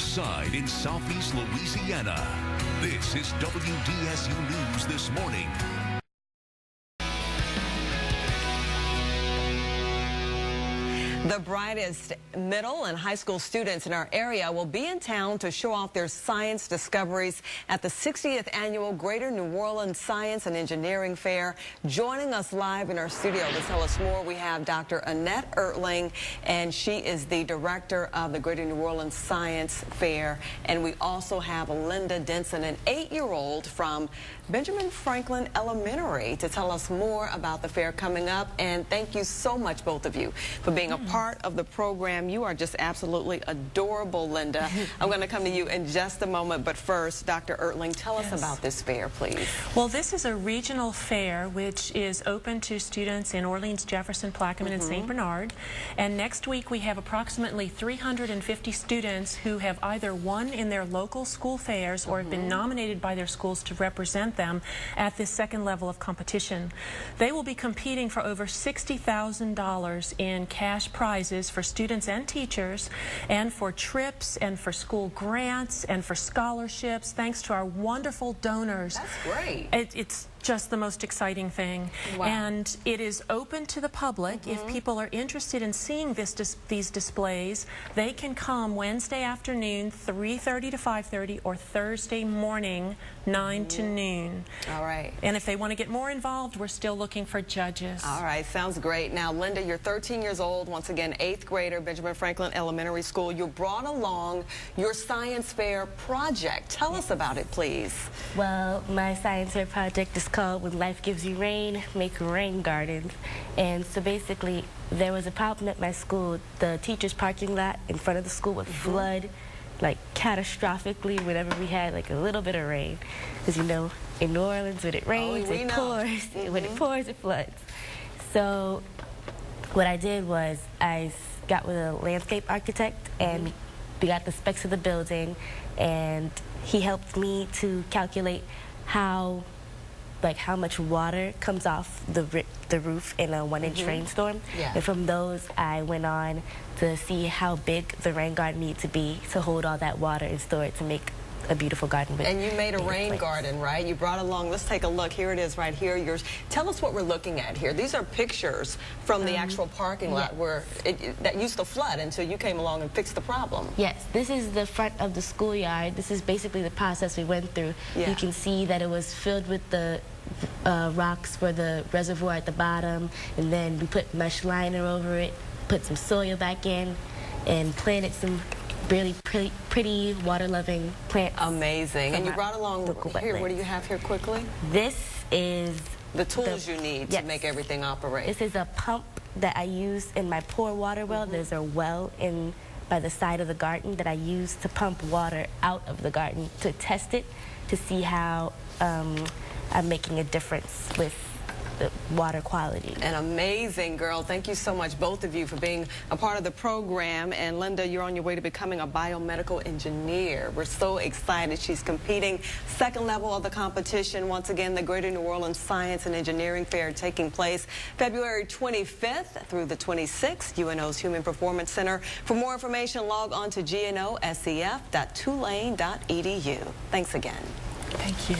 side in Southeast Louisiana. This is WDSU News This Morning. The brightest middle and high school students in our area will be in town to show off their science discoveries at the 60th Annual Greater New Orleans Science and Engineering Fair. Joining us live in our studio to tell us more, we have Dr. Annette Ertling, and she is the director of the Greater New Orleans Science Fair. And we also have Linda Denson, an 8-year-old from Benjamin Franklin Elementary, to tell us more about the fair coming up. And thank you so much, both of you, for being a part of the program. You are just absolutely adorable, Linda. I'm going to come to you in just a moment, but first, Dr. Ertling, tell us about this fair, please. Well, this is a regional fair which is open to students in Orleans, Jefferson, Plaquemine, and St. Bernard. And next week we have approximately 350 students who have either won in their local school fairs or have been nominated by their schools to represent them at this second level of competition. They will be competing for over $60,000 in cash prizes for students and teachers, and for trips, and for school grants, and for scholarships, thanks to our wonderful donors. That's great. It's just the most exciting thing. Wow. And it is open to the public. If people are interested in seeing these displays, they can come Wednesday afternoon, 3:30 to 5:30, or Thursday morning, 9 to noon. All right. And if they want to get more involved, we're still looking for judges. All right, sounds great. Now, Linda, you're 13 years old, once again, 8th grader, Benjamin Franklin Elementary School. You brought along your science fair project. Tell us about it, please. Well, my science fair project is called When Life Gives You Rain, Make Rain Gardens. And so basically, there was a problem at my school. The teacher's parking lot in front of the school would flood, like catastrophically, whenever we had like a little bit of rain. As you know, in New Orleans, when it rains, it pours. When it pours, it floods. So what I did was I got with a landscape architect, and we got the specs of the building, and he helped me to calculate how much water comes off the roof in a 1-inch rainstorm. And from those, I went on to see how big the rain garden needed to be to hold all that water and store it to make a beautiful garden. And you made a rain garden, right? You brought along, let's take a look. Here it is right here. Tell us what we're looking at here. These are pictures from the actual parking lot where that used to flood until you came along and fixed the problem. Yes, this is the front of the schoolyard. This is basically the process we went through. You can see that it was filled with the rocks for the reservoir at the bottom, and then we put mesh liner over it, put some soil back in, and planted some really pretty water-loving plants. Amazing. And you brought along, here, what do you have here quickly? This is the tools you need to make everything operate. This is a pump that I use in my pour water well. There's a well by the side of the garden that I use to pump water out of the garden to test it, to see how I'm making a difference with the water quality. An amazing girl. Thank you so much, both of you, for being a part of the program. And Linda, you're on your way to becoming a biomedical engineer. We're so excited. She's competing second level of the competition. Once again, the Greater New Orleans Science and Engineering Fair taking place February 25th through the 26th, UNO's Human Performance Center. For more information, log on to gnoscf.tulane.edu. Thanks again. Thank you.